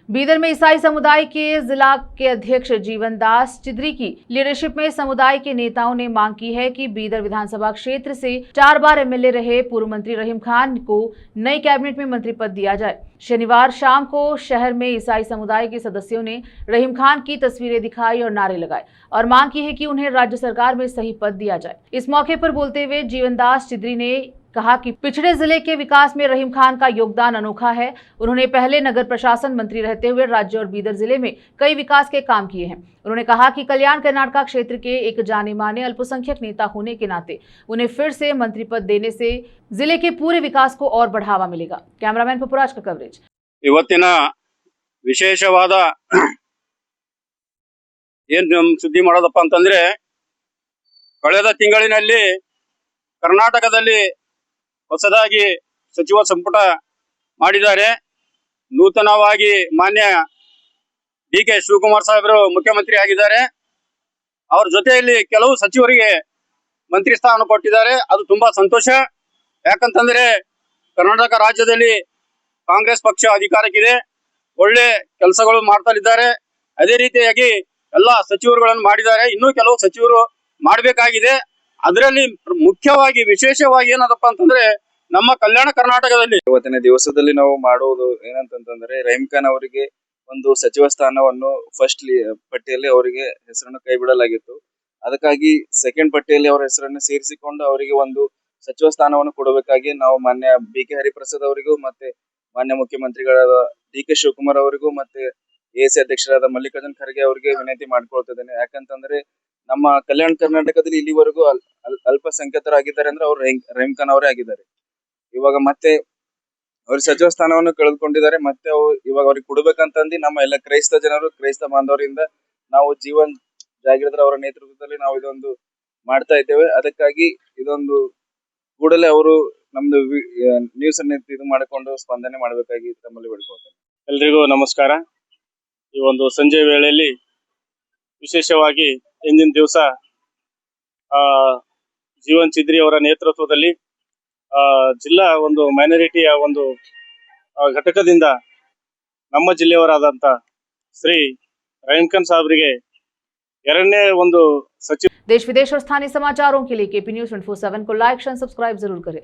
बीदर में ईसाई समुदाय के जिला के अध्यक्ष जीवन दास चिद्री की लीडरशिप में समुदाय के नेताओं ने मांग की है कि बीदर विधानसभा क्षेत्र से 4 बार एमएलए रहे पूर्व मंत्री रहीम खान को नई कैबिनेट में मंत्री पद दिया जाए। शनिवार शाम को शहर में ईसाई समुदाय के सदस्यों ने रहीम खान की तस्वीरें दिखाई और नारे लगाए और मांग की है कि उन्हें राज्य सरकार में सही पद दिया जाए। इस मौके पर बोलते हुए जीवन दास चिद्री ने कहा कि पिछड़े जिले के विकास में रहीम खान का योगदान अनोखा है। उन्होंने पहले नगर प्रशासन मंत्री रहते हुए राज्य और बीदर जिले में कई विकास के काम किए हैं। उन्होंने कहा कि कल्याण कर्नाटक क्षेत्र के एक जाने माने अल्पसंख्यक नेता होने के नाते उन्हें फिर से मंत्री पद देने से जिले के पूरे विकास को और बढ़ावा मिलेगा। कैमरामैन पपुराज का कवरेज। ಇವತ್ತಿನ ವಿಶೇಷವಾದ ಏನು ಸುದ್ದಿ ಮಾಡೋದಪ್ಪ ಅಂತಂದ್ರೆ ಕಳೆದ ತಿಂಗಳಿನಲ್ಲಿ ಕರ್ನಾಟಕದಲ್ಲಿ ಹೊಸದಾಗಿ ಸಚಿವ ಸಂಪುಟ ಮಾಡಿದ್ದಾರೆ। ನೂತನವಾಗಿ ಮಾನ್ಯ ಡಿ.ಕೆ. ಶಿವಕುಮಾರ್ ಸಾಹೇಬರು ಮುಖ್ಯಮಂತ್ರಿ ಆಗಿದ್ದಾರೆ। ಅವರ ಜೊತೆಯಲ್ಲಿ ಕೆಲವು ಸಚಿವರಿಗೆ ಮಂತ್ರಿ ಸ್ಥಾನ ಕೊಟ್ಟಿದ್ದಾರೆ। ಅದು ತುಂಬಾ ಸಂತೋಷ। ಯಾಕಂತಂದ್ರೆ ಕರ್ನಾಟಕ ರಾಜ್ಯದಲ್ಲಿ ಕಾಂಗ್ರೆಸ್ ಪಕ್ಷ ಅಧಿಕಾರಕ್ಕಿದೆ, ಒಳ್ಳೆ ಕೆಲಸಗಳು ಮಾಡ್ತಾ ಅದೇ ರೀತಿಯಾಗಿ ಎಲ್ಲ ಸಚಿವರುಗಳನ್ನು ಮಾಡಿದ್ದಾರೆ। ಇನ್ನೂ ಕೆಲವು ಸಚಿವರು ಮಾಡಬೇಕಾಗಿದೆ। ಅದರಲ್ಲಿ ಮುಖ್ಯವಾಗಿ ವಿಶೇಷವಾಗಿ ಏನದಪ್ಪ ಅಂತಂದ್ರೆ ನಮ್ಮ ಕಲ್ಯಾಣ ಕರ್ನಾಟಕದಲ್ಲಿ ಇವತ್ತಿನ ದಿವಸದಲ್ಲಿ ನಾವು ಮಾಡುವುದು ಏನಂತಂದ್ರೆ ರಹೀಮ್ ಖಾನ್ ಅವರಿಗೆ ಒಂದು ಸಚಿವ ಸ್ಥಾನವನ್ನು ಫಸ್ಟ್ ಪಟ್ಟಿಯಲ್ಲಿ ಅವರಿಗೆ ಹೆಸರನ್ನು ಕೈ ಬಿಡಲಾಗಿತ್ತು। ಅದಕ್ಕಾಗಿ ಸೆಕೆಂಡ್ ಪಟ್ಟಿಯಲ್ಲಿ ಅವರ ಹೆಸರನ್ನು ಸೇರಿಸಿಕೊಂಡು ಅವರಿಗೆ ಒಂದು ಸಚಿವ ಸ್ಥಾನವನ್ನು ಕೊಡಬೇಕಾಗಿ ನಾವು ಮಾನ್ಯ ಬಿ.ಕೆ. ಹರಿಪ್ರಸಾದ್ ಅವರಿಗೂ ಮತ್ತೆ ಮಾನ್ಯ ಮುಖ್ಯಮಂತ್ರಿಗಳಾದ ಡಿ.ಕೆ. ಶಿವಕುಮಾರ್ ಅವರಿಗೂ ಮತ್ತೆ ಎಸಿ ಅಧ್ಯಕ್ಷರಾದ ಮಲ್ಲಿಕಾರ್ಜುನ್ ಖರ್ಗೆ ಅವರಿಗೆ ವಿನಂತಿ ಮಾಡ್ಕೊಳ್ತಿದ್ದೇನೆ। ಯಾಕಂತಂದ್ರೆ ನಮ್ಮ ಕಲ್ಯಾಣ ಕರ್ನಾಟಕದಲ್ಲಿ ಇಲ್ಲಿವರೆಗೂ ಅಲ್ಪಸಂಖ್ಯಾತರಾಗಿದ್ದಾರೆ ಅಂದ್ರೆ ಅವರು ರಹೀಮ್ ಖಾನ್ ಅವರೇ ಆಗಿದ್ದಾರೆ। ಇವಾಗ ಮತ್ತೆ ಅವ್ರ ಸಚಿವ ಸ್ಥಾನವನ್ನು ಕಳೆದುಕೊಂಡಿದ್ದಾರೆ। ಮತ್ತೆ ಇವಾಗ ಅವ್ರಿಗೆ ಕೊಡ್ಬೇಕಂತಂದು ನಮ್ಮ ಎಲ್ಲ ಕ್ರೈಸ್ತ ಬಾಂಧವರಿಂದ ನಾವು ಜೀವನ್ ಜಾಗೀರ್ದಾರ್ ಅವರ ನೇತೃತ್ವದಲ್ಲಿ ನಾವು ಇದೊಂದು ಮಾಡ್ತಾ ಇದ್ದೇವೆ। ಅದಕ್ಕಾಗಿ ಇದೊಂದು ಕೂಡಲೇ ಅವರು ನಮ್ದು ನ್ಯೂಸ್ ಅನ್ನು ಇದು ಮಾಡಿಕೊಂಡು ಸ್ಪಂದನೆ ಮಾಡಬೇಕಾಗಿ ತಮ್ಮಲ್ಲಿ ಬೇಡಿಕೊಳ್ತೇನೆ। ಎಲ್ರಿಗೂ ನಮಸ್ಕಾರ। ಈ ಒಂದು ಸಂಜೆ ವೇಳೆಯಲ್ಲಿ ವಿಶೇಷವಾಗಿ ಇಂದಿನ ದಿವಸ ಜೀವನ್ ಚಿದ್ರಿ ಅವರ ನೇತೃತ್ವದಲ್ಲಿ ಜಿಲ್ಲಾ ಒಂದು ಮೈನಾರಿಟಿಯ ಒಂದು ಘಟಕದಿಂದ ನಮ್ಮ ಜಿಲ್ಲೆಯವರಾದಂತ ಶ್ರೀ ರಹೀಮ್ ಖಾನ್ ಸಾಹೇಬರಿಗೆ ಎರಡನೇ ಒಂದು सचिव। देश विदेश और स्थानीय समाचारों के लिए केपी न्यूज 24/7 को लाइक शेयर सब्सक्राइब जरूर करें।